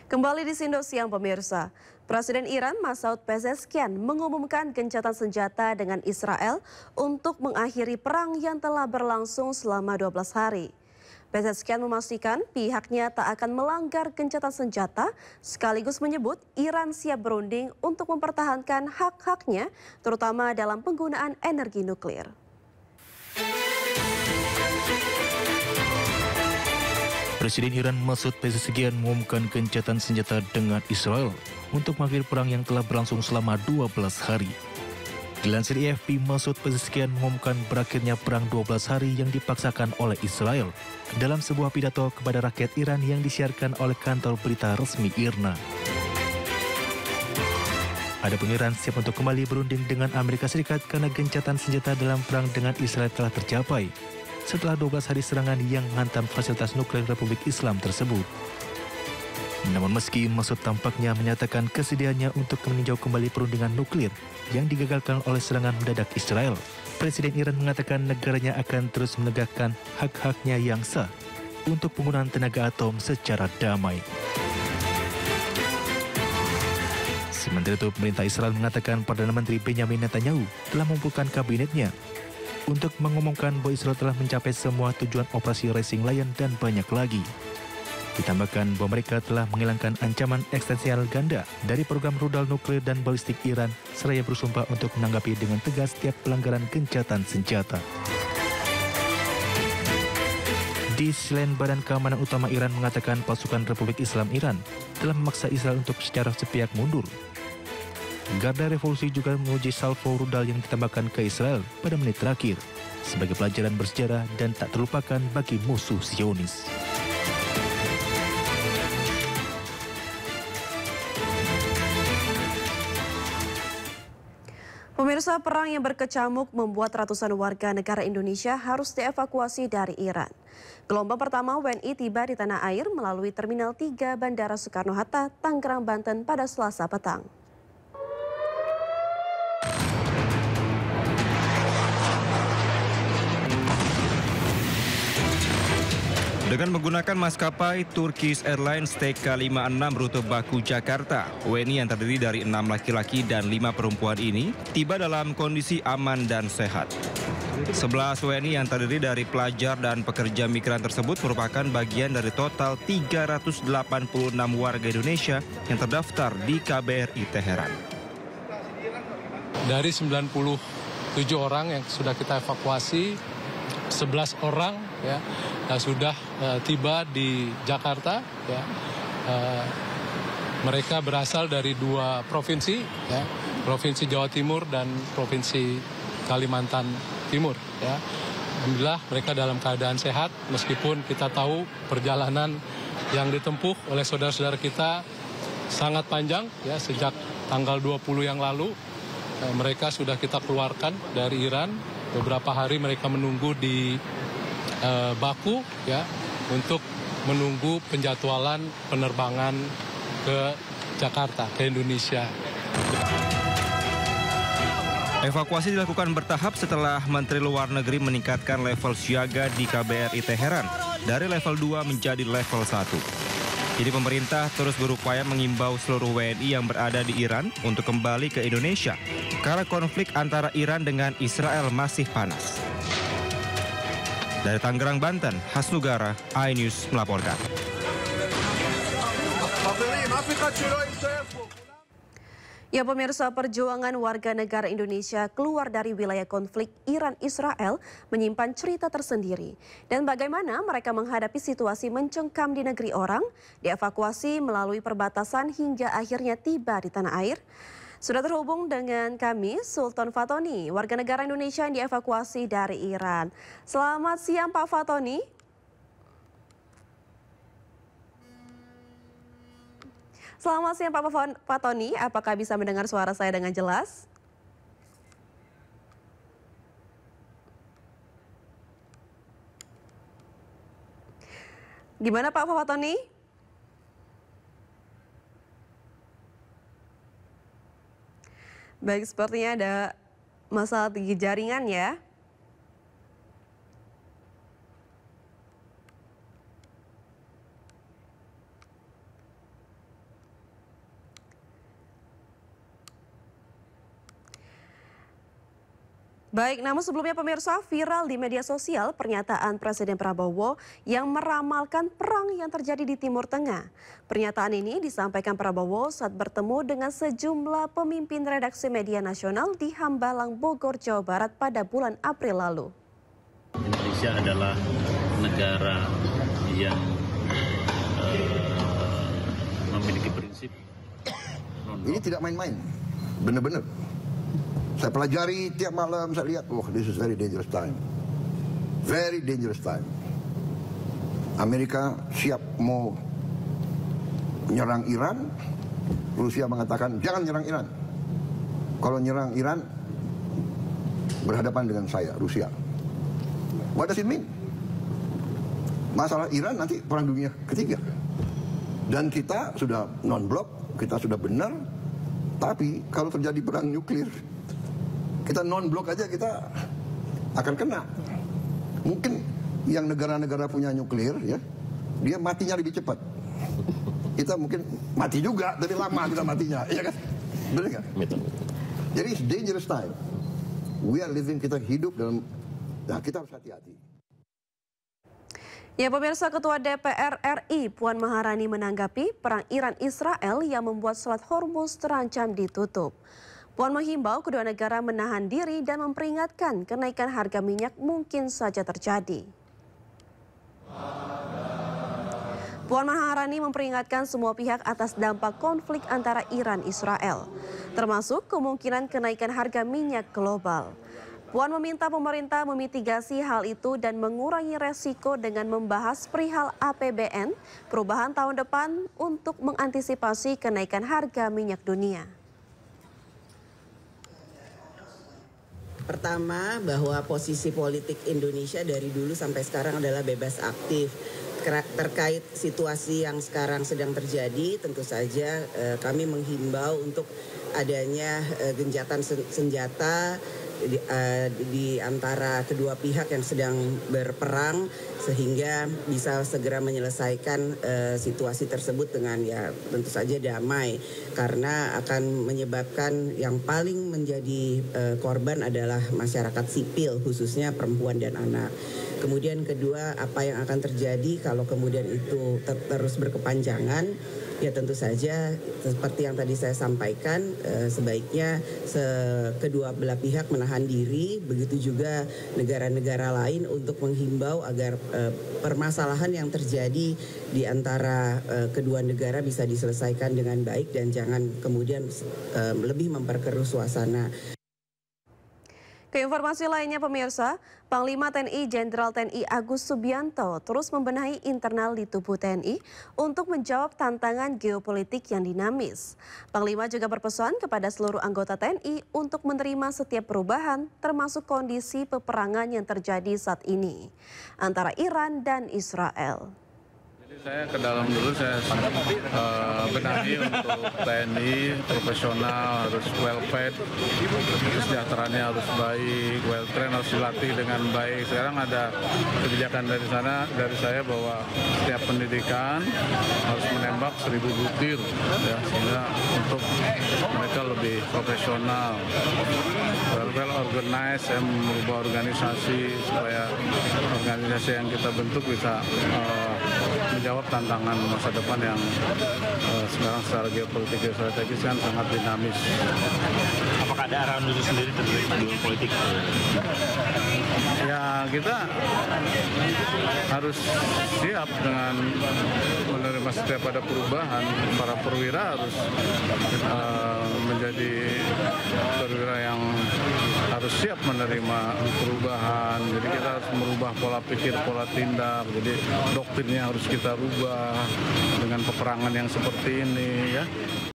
Kembali di Sindo Siang pemirsa, Presiden Iran Masoud Pezeshkian mengumumkan gencatan senjata dengan Israel untuk mengakhiri perang yang telah berlangsung selama 12 hari. Pezeshkian memastikan pihaknya tak akan melanggar gencatan senjata, sekaligus menyebut Iran siap berunding untuk mempertahankan hak-haknya, terutama dalam penggunaan energi nuklir. Presiden Iran Masoud Pezeshkian mengumumkan gencatan senjata dengan Israel untuk mengakhiri perang yang telah berlangsung selama 12 hari. Dilansir AFP, Masoud Pezeshkian mengumumkan berakhirnya perang 12 hari yang dipaksakan oleh Israel dalam sebuah pidato kepada rakyat Iran yang disiarkan oleh kantor berita resmi IRNA. Adapun Iran siap untuk kembali berunding dengan Amerika Serikat karena gencatan senjata dalam perang dengan Israel telah tercapai setelah 12 hari serangan yang menghantam fasilitas nuklir Republik Islam tersebut. Namun meski Masoud tampaknya menyatakan kesediaannya untuk meninjau kembali perundingan nuklir yang digagalkan oleh serangan mendadak Israel, Presiden Iran mengatakan negaranya akan terus menegakkan hak-haknya yang sah untuk penggunaan tenaga atom secara damai. Sementara itu, pemerintah Israel mengatakan Perdana Menteri Benjamin Netanyahu telah mengumpulkan kabinetnya untuk mengumumkan bahwa Israel telah mencapai semua tujuan operasi Rising Lion dan banyak lagi. Ditambahkan bahwa mereka telah menghilangkan ancaman eksistensial ganda dari program rudal nuklir dan balistik Iran, seraya bersumpah untuk menanggapi dengan tegas setiap pelanggaran gencatan senjata. Di sisi lain, Badan Keamanan Utama Iran mengatakan pasukan Republik Islam Iran telah memaksa Israel untuk secara sepihak mundur. Garda Revolusi juga menguji salvo rudal yang ditembakkan ke Israel pada menit terakhir sebagai pelajaran bersejarah dan tak terlupakan bagi musuh Zionis. Pemirsa, perang yang berkecamuk membuat ratusan warga negara Indonesia harus dievakuasi dari Iran. Gelombang pertama WNI tiba di tanah air melalui Terminal 3 Bandara Soekarno-Hatta, Tangerang, Banten pada Selasa petang. Dengan menggunakan maskapai Turkish Airlines TK56 rute Baku Jakarta, WNI yang terdiri dari 6 laki-laki dan 5 perempuan ini tiba dalam kondisi aman dan sehat. 11 WNI yang terdiri dari pelajar dan pekerja migran tersebut merupakan bagian dari total 386 warga Indonesia yang terdaftar di KBRI Teheran. Dari 97 orang yang sudah kita evakuasi, 11 orang sudah tiba di Jakarta. Mereka berasal dari 2 provinsi, Provinsi Jawa Timur dan Provinsi Kalimantan Timur. Alhamdulillah mereka dalam keadaan sehat, meskipun kita tahu perjalanan yang ditempuh oleh saudara-saudara kita sangat panjang, sejak tanggal 20 yang lalu. Mereka sudah kita keluarkan dari Iran. Beberapa hari mereka menunggu di Baku untuk menunggu penjadwalan penerbangan ke Jakarta, ke Indonesia. Evakuasi dilakukan bertahap setelah Menteri Luar Negeri meningkatkan level siaga di KBRI Teheran dari level 2 menjadi level 1. Jadi pemerintah terus berupaya mengimbau seluruh WNI yang berada di Iran untuk kembali ke Indonesia karena konflik antara Iran dengan Israel masih panas. Dari Tangerang, Banten, Hasnugara, iNews melaporkan. Ya pemirsa, perjuangan warga negara Indonesia keluar dari wilayah konflik Iran-Israel menyimpan cerita tersendiri. Dan bagaimana mereka menghadapi situasi mencengkam di negeri orang, dievakuasi melalui perbatasan hingga akhirnya tiba di tanah air. Sudah terhubung dengan kami Sultan Fatoni, warga negara Indonesia yang dievakuasi dari Iran. Selamat siang Pak Fatoni. Selamat siang Pak Fatoni, apakah bisa mendengar suara saya dengan jelas? Gimana Pak Fatoni? Baik, sepertinya ada masalah di jaringan ya. Baik, namun sebelumnya pemirsa, viral di media sosial pernyataan Presiden Prabowo yang meramalkan perang yang terjadi di Timur Tengah. Pernyataan ini disampaikan Prabowo saat bertemu dengan sejumlah pemimpin redaksi media nasional di Hambalang, Bogor, Jawa Barat pada bulan April lalu. Indonesia adalah negara yang memiliki prinsip. Ini tidak main-main, benar-benar. Saya pelajari tiap malam, saya lihat, this is very dangerous time. Very dangerous time. Amerika siap mau menyerang Iran, Rusia mengatakan jangan nyerang Iran. Kalau nyerang Iran, berhadapan dengan saya, Rusia. What does it mean? Masalah Iran nanti perang dunia ketiga. Dan kita sudah non-blok, kita sudah benar, tapi kalau terjadi perang nuklir, kita non-blok aja kita akan kena. Mungkin yang negara-negara punya nuklir ya, dia matinya lebih cepat. Kita mungkin mati juga, tapi lama kita matinya, ya kan? Benar kan? Jadi it's dangerous time. We are living, kita hidup dalam, nah kita harus hati-hati. Ya pemirsa, Ketua DPR RI Puan Maharani menanggapi perang Iran-Israel yang membuat Selat Hormuz terancam ditutup. Puan menghimbau kedua negara menahan diri dan memperingatkan kenaikan harga minyak mungkin saja terjadi. Puan Maharani memperingatkan semua pihak atas dampak konflik antara Iran-Israel, termasuk kemungkinan kenaikan harga minyak global. Puan meminta pemerintah memitigasi hal itu dan mengurangi resiko dengan membahas perihal APBN perubahan tahun depan untuk mengantisipasi kenaikan harga minyak dunia. Pertama, bahwa posisi politik Indonesia dari dulu sampai sekarang adalah bebas aktif. Terkait situasi yang sekarang sedang terjadi, tentu saja kami menghimbau untuk adanya gencatan senjata di antara kedua pihak yang sedang berperang, sehingga bisa segera menyelesaikan situasi tersebut dengan ya tentu saja damai, karena akan menyebabkan yang paling menjadi korban adalah masyarakat sipil, khususnya perempuan dan anak. Kemudian kedua, apa yang akan terjadi kalau kemudian itu terus berkepanjangan, ya tentu saja seperti yang tadi saya sampaikan, sebaiknya kedua belah pihak menahan diri, begitu juga negara-negara lain untuk menghimbau agar permasalahan yang terjadi di antara kedua negara bisa diselesaikan dengan baik dan jangan kemudian lebih memperkeruh suasana. Ke informasi lainnya pemirsa, Panglima TNI Jenderal TNI Agus Subianto terus membenahi internal di tubuh TNI untuk menjawab tantangan geopolitik yang dinamis. Panglima juga berpesan kepada seluruh anggota TNI untuk menerima setiap perubahan termasuk kondisi peperangan yang terjadi saat ini antara Iran dan Israel. Saya ke dalam dulu, saya benahi untuk TNI profesional, harus well fed, kesejahteraannya harus baik, well trained, harus dilatih dengan baik. Sekarang ada kebijakan dari sana, dari saya bahwa setiap pendidikan harus menembak 1000 butir, ya, sehingga untuk mereka lebih profesional, well organized, saya merubah organisasi supaya organisasi yang kita bentuk bisa menjawab tantangan masa depan yang sekarang secara geopolitik dan strategis kan sangat dinamis. Apakah ada arahan khusus sendiri terkait geopolitik? Ya kita harus siap dengan menerima setiap ada perubahan. Para perwira harus menjadi perwira yang harus siap menerima perubahan. Jadi kita harus merubah pola pikir, pola tindak. Jadi doktrinnya harus kita rubah dengan peperangan yang seperti ini, ya.